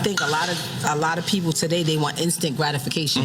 I think a lot of people today, they want instant gratification.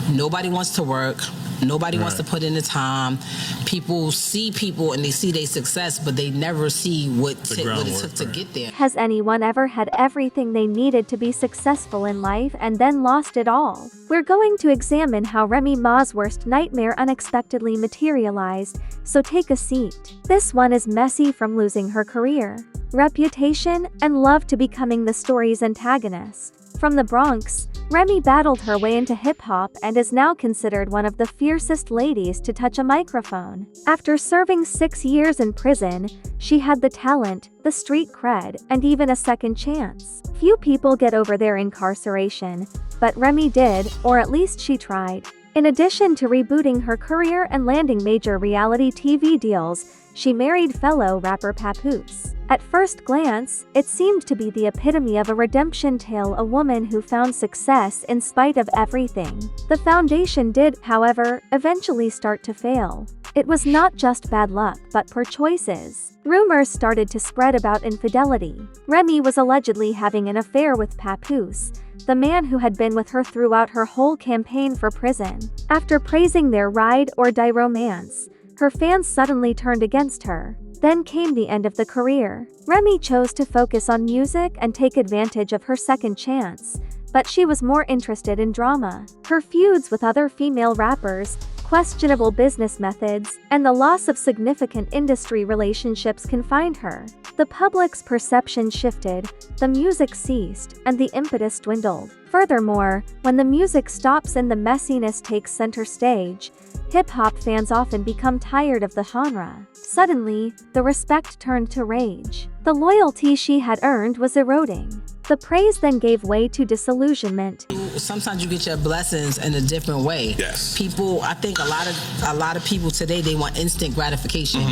Nobody wants to work. Nobody wants to put in the time. People see people and they see their success, but they never see what it took to get there. Has anyone ever had everything they needed to be successful in life and then lost it all? We're going to examine how Remy Ma's worst nightmare unexpectedly materialized, so take a seat. This one is messy, from losing her career, reputation, and love to becoming the story's antagonist. From the Bronx, Remy battled her way into hip-hop and is now considered one of the fiercest ladies to touch a microphone. After serving 6 years in prison, she had the talent, the street cred, and even a second chance. Few people get over their incarceration, but Remy did, or at least she tried. In addition to rebooting her career and landing major reality TV deals, she married fellow rapper Papoose. At first glance, it seemed to be the epitome of a redemption tale, a woman who found success in spite of everything. The foundation did, however, eventually start to fail. It was not just bad luck, but poor choices. Rumors started to spread about infidelity. Remy was allegedly having an affair with Papoose, the man who had been with her throughout her whole campaign for prison. After praising their ride-or-die romance, her fans suddenly turned against her. Then came the end of the career. Remy chose to focus on music and take advantage of her second chance, but she was more interested in drama. Her feuds with other female rappers, questionable business methods, and the loss of significant industry relationships confined her. The public's perception shifted, the music ceased, and the impetus dwindled. Furthermore, when the music stops and the messiness takes center stage, hip-hop fans often become tired of the genre. Suddenly, the respect turned to rage. The loyalty she had earned was eroding. The praise then gave way to disillusionment. Sometimes you get your blessings in a different way. Yes. People, I think a lot of people today, they want instant gratification.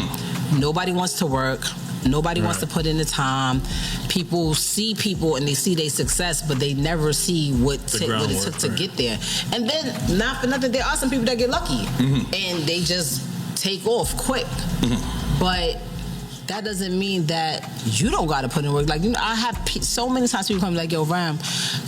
Nobody wants to work. Nobody wants to put in the time. People see people and they see their success, but they never see what it took to get there. And then, not for nothing, there are some people that get lucky and they just take off quick. But that doesn't mean that you don't gotta put in work. Like, you know, I have so many times people come like, yo, Ram,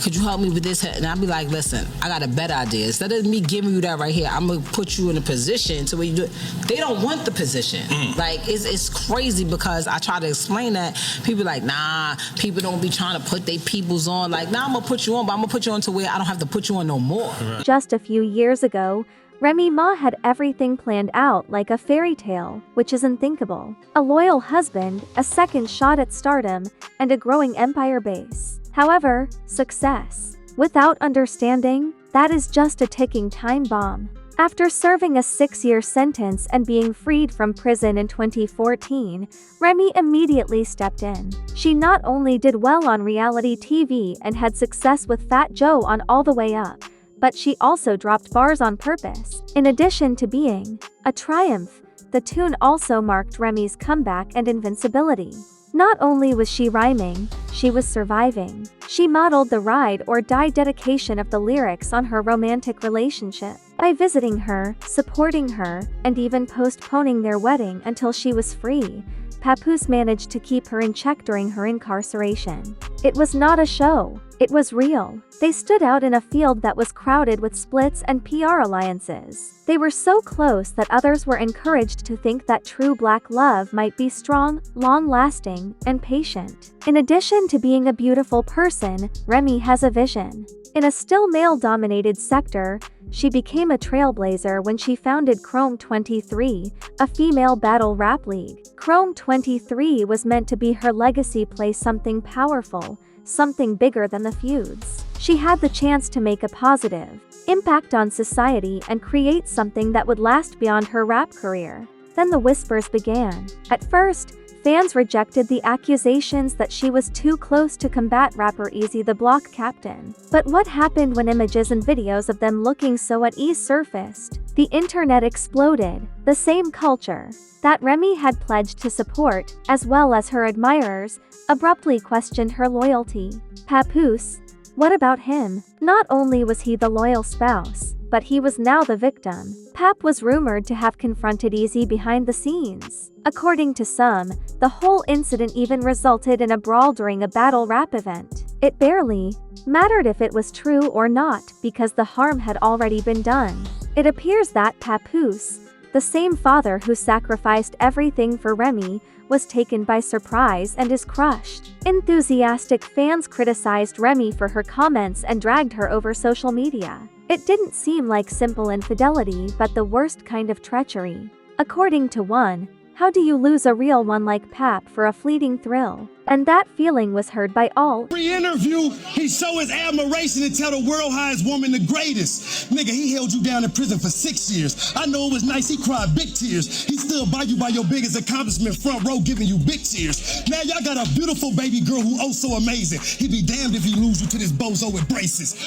could you help me with this? And I'll be like, listen, I got a better idea. Instead of me giving you that right here, I'm gonna put you in a position to where you do it. They don't want the position. Like, it's crazy, because I try to explain that. People like, nah, people don't be trying to put their peoples on. Like, nah, I'm gonna put you on, but I'm gonna put you on to where I don't have to put you on no more. Just a few years ago, Remy Ma had everything planned out like a fairy tale, which is unthinkable. A loyal husband, a second shot at stardom, and a growing empire base. However, success without understanding, that is just a ticking time bomb. After serving a 6-year sentence and being freed from prison in 2014, Remy immediately stepped in. She not only did well on reality TV and had success with Fat Joe on All the Way Up, but she also dropped bars on purpose. In addition to being a triumph, the tune also marked Remy's comeback and invincibility. Not only was she rhyming, she was surviving. She modeled the ride-or-die dedication of the lyrics on her romantic relationship. By visiting her, supporting her, and even postponing their wedding until she was free, Papoose managed to keep her in check during her incarceration. It was not a show, it was real. They stood out in a field that was crowded with splits and PR alliances. They were so close that others were encouraged to think that true black love might be strong, long-lasting, and patient. In addition to being a beautiful person, Remy has a vision. In a still male-dominated sector, she became a trailblazer when she founded Chrome 23, a female battle rap league. Chrome 23 was meant to be her legacy play, something powerful, something bigger than the feuds. She had the chance to make a positive impact on society and create something that would last beyond her rap career. Then the whispers began. At first, fans rejected the accusations that she was too close to combat rapper Easy the Block Captain. But what happened when images and videos of them looking so at ease surfaced? The internet exploded. The same culture that Remy had pledged to support, as well as her admirers, abruptly questioned her loyalty. Papoose, what about him? Not only was he the loyal spouse, but he was now the victim. Pap was rumored to have confronted Easy behind the scenes. According to some, the whole incident even resulted in a brawl during a battle rap event. It barely mattered if it was true or not because the harm had already been done. It appears that Papoose, the same father who sacrificed everything for Remy, was taken by surprise and is crushed. Enthusiastic fans criticized Remy for her comments and dragged her over social media. It didn't seem like simple infidelity but the worst kind of treachery. According to one, how do you lose a real one like Pap for a fleeting thrill? And that feeling was heard by all. Every interview, he show his admiration and tell the world how his woman the greatest. Nigga, he held you down in prison for 6 years. I know it was nice, he cried big tears. He stood by you by your biggest accomplishment, front row giving you big cheers. Now y'all got a beautiful baby girl who oh so amazing. He'd be damned if he lose you to this bozo with braces.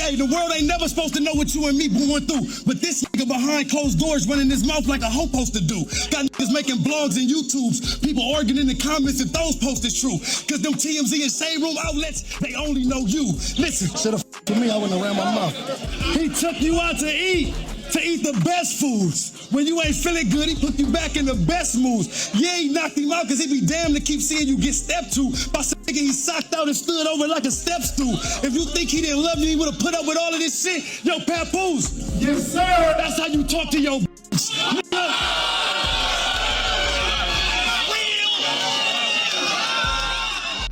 Hey, the world ain't never supposed to know what you and me going through. But this nigga behind closed doors running his mouth like a hoe supposed to do. Got niggas making blogs and YouTubes. People arguing in the comments if those posts is true. Cause them TMZ and Shade Room outlets, they only know you. Listen, should have to me, I wouldn't around my mouth. He took you out to eat the best foods. When you ain't feeling good, he put you back in the best moods. Yeah, he knocked him out because he be damned to keep seeing you get stepped to. By some nigga he socked out and stood over like a step stool. If you think he didn't love you, he would have put up with all of this shit. Yo, Papoose. Yes, sir. That's how you talk to your nigga.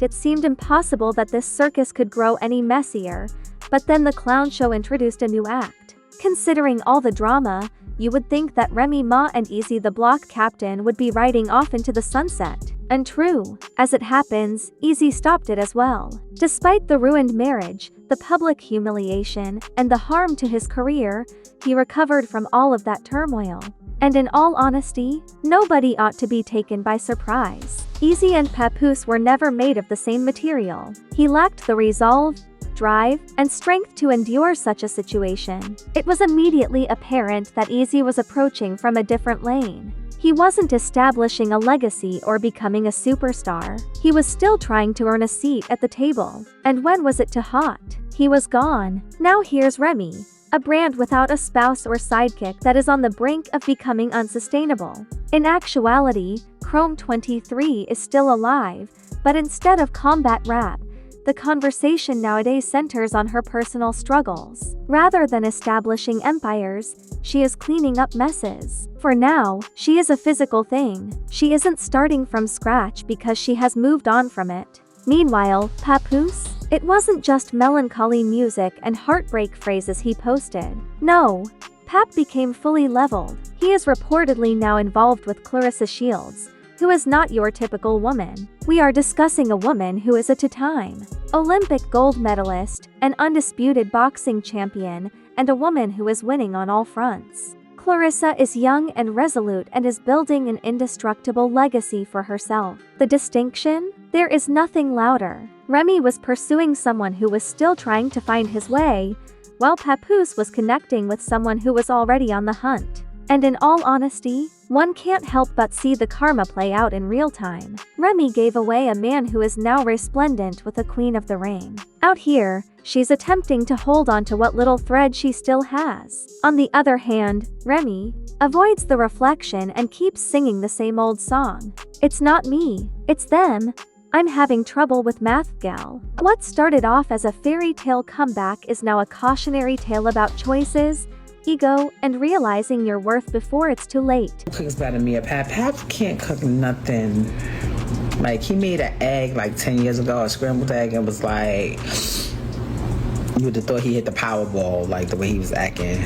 It seemed impossible that this circus could grow any messier, but then the clown show introduced a new act. Considering all the drama, you would think that Remy Ma and Easy the Block Captain would be riding off into the sunset. And true, as it happens, Easy stopped it as well. Despite the ruined marriage, the public humiliation, and the harm to his career, he recovered from all of that turmoil. And in all honesty, nobody ought to be taken by surprise. Easy and Papoose were never made of the same material. He lacked the resolve, drive, and strength to endure such a situation. It was immediately apparent that Easy was approaching from a different lane. He wasn't establishing a legacy or becoming a superstar. He was still trying to earn a seat at the table. And when was it too hot? He was gone. Now here's Remy, a brand without a spouse or sidekick that is on the brink of becoming unsustainable. In actuality, Chrome 23 is still alive, but instead of combat rap, the conversation nowadays centers on her personal struggles. Rather than establishing empires, she is cleaning up messes. For now, she is a physical thing. She isn't starting from scratch because she has moved on from it. Meanwhile, Papoose? It wasn't just melancholy music and heartbreak phrases he posted. No, Pap became fully leveled. He is reportedly now involved with Clarissa Shields, who is not your typical woman. We are discussing a woman who is a two-time Olympic gold medalist, an undisputed boxing champion, and a woman who is winning on all fronts. Clarissa is young and resolute and is building an indestructible legacy for herself. The distinction? There is nothing louder. Remy was pursuing someone who was still trying to find his way, while Papoose was connecting with someone who was already on the hunt. And in all honesty, one can't help but see the karma play out in real time. Remy gave away a man who is now resplendent with a queen of the ring. Out here, she's attempting to hold on to what little thread she still has. On the other hand, Remy avoids the reflection and keeps singing the same old song. It's not me, it's them. I'm having trouble with math, gal. What started off as a fairy tale comeback is now a cautionary tale about choices, ego, and realizing your worth before it's too late. Cooks better than me. Pap can't cook nothing. Like, he made an egg like 10 years ago, a scrambled egg, and was like, you would have thought he hit the Powerball, like the way he was acting.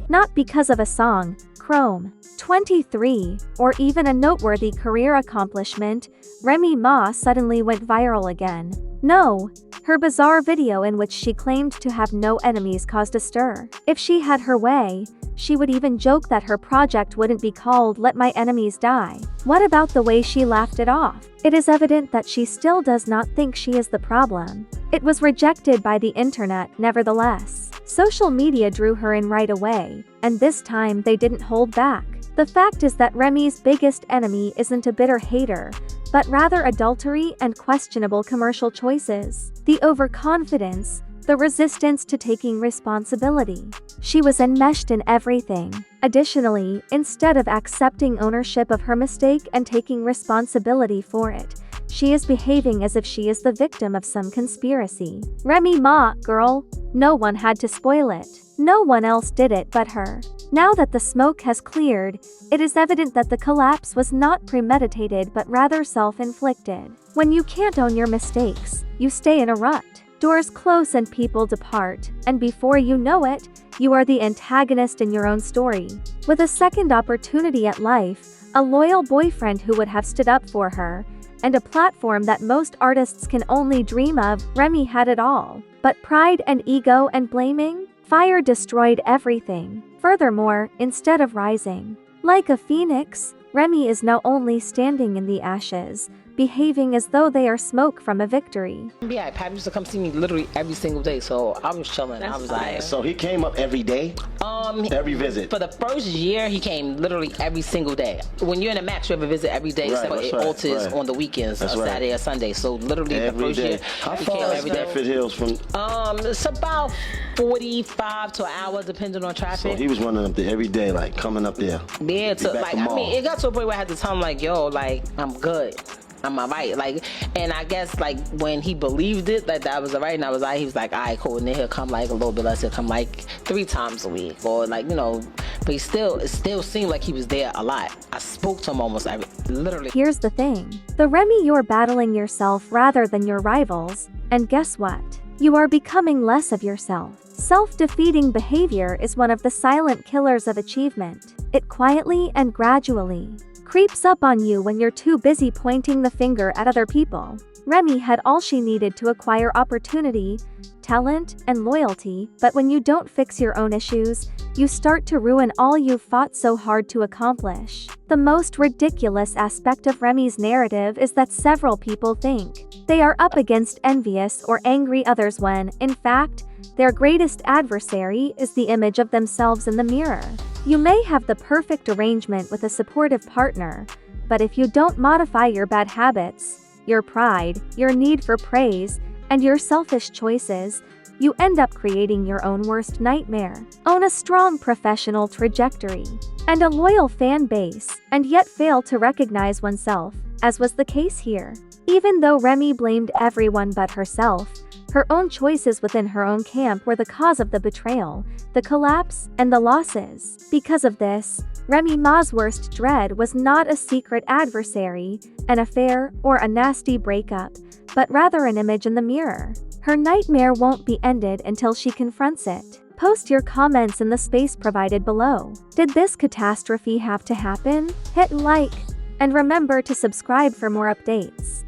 Not because of a song, Chrome 23, or even a noteworthy career accomplishment, Remy Ma suddenly went viral again. No, her bizarre video in which she claimed to have no enemies caused a stir. If she had her way, She would even joke that her project wouldn't be called Let My Enemies Die. What about the way she laughed it off? It is evident that she still does not think she is the problem. It was rejected by the internet nevertheless. Social media drew her in right away, and this time they didn't hold back. The fact is that Remy's biggest enemy isn't a bitter hater, but rather adultery and questionable commercial choices. The overconfidence, the resistance to taking responsibility. She was enmeshed in everything. Additionally, instead of accepting ownership of her mistake and taking responsibility for it, she is behaving as if she is the victim of some conspiracy. Remy Ma, girl, no one had to spoil it. No one else did it but her. Now that the smoke has cleared, it is evident that the collapse was not premeditated but rather self-inflicted. When you can't own your mistakes, you stay in a rut. Doors close and people depart, and before you know it, you are the antagonist in your own story. With a second opportunity at life, a loyal boyfriend who would have stood up for her, and a platform that most artists can only dream of, Remy had it all. But pride and ego and blaming? Fire destroyed everything. Furthermore, instead of rising like a phoenix, Remy is now only standing in the ashes, behaving as though they are smoke from a victory. Yeah, Pat used to come see me literally every single day, so I was chilling. I was like, So he came up every day? Every visit? for the first year, he came literally every single day. When you're in a max, you have a visit every day, Right, except that's it right, alters right. on the weekends, That's right. Saturday or Sunday. So literally the Every first day. year, How he far came is every day. Bedford Hills from? It's about 45 to an hour, depending on So traffic. he was running up there every day, like coming up there. Yeah, Be to, back like, I mean, tomorrow. it got to a point where I had to tell him, like, yo, like, I'm good. I'm alright. Like, and I guess, like, when he believed it, that was alright, and I was like, he was like, alright, cool. And then he'll come, like, a little bit less. He'll come, like, 3 times a week. Or, like, you know, but it still seemed like he was there a lot. I spoke to him almost literally. Here's the thing. The Remy, you're battling yourself rather than your rivals, and guess what? You are becoming less of yourself. Self-defeating behavior is one of the silent killers of achievement. It quietly and gradually creeps up on you when you're too busy pointing the finger at other people. Remy had all she needed to acquire opportunity, talent, and loyalty, but when you don't fix your own issues, you start to ruin all you've fought so hard to accomplish. The most ridiculous aspect of Remy's narrative is that several people think they are up against envious or angry others when, in fact, their greatest adversary is the image of themselves in the mirror. You may have the perfect arrangement with a supportive partner, but if you don't modify your bad habits, your pride, your need for praise, and your selfish choices, you end up creating your own worst nightmare. Own a strong professional trajectory and a loyal fan base, and yet fail to recognize oneself, as was the case here. Even though Remy blamed everyone but herself, her own choices within her own camp were the cause of the betrayal, the collapse, and the losses. Because of this, Remy Ma's worst dread was not a secret adversary, an affair, or a nasty breakup, but rather an image in the mirror. Her nightmare won't be ended until she confronts it. Post your comments in the space provided below. Did this catastrophe have to happen? Hit like, and remember to subscribe for more updates.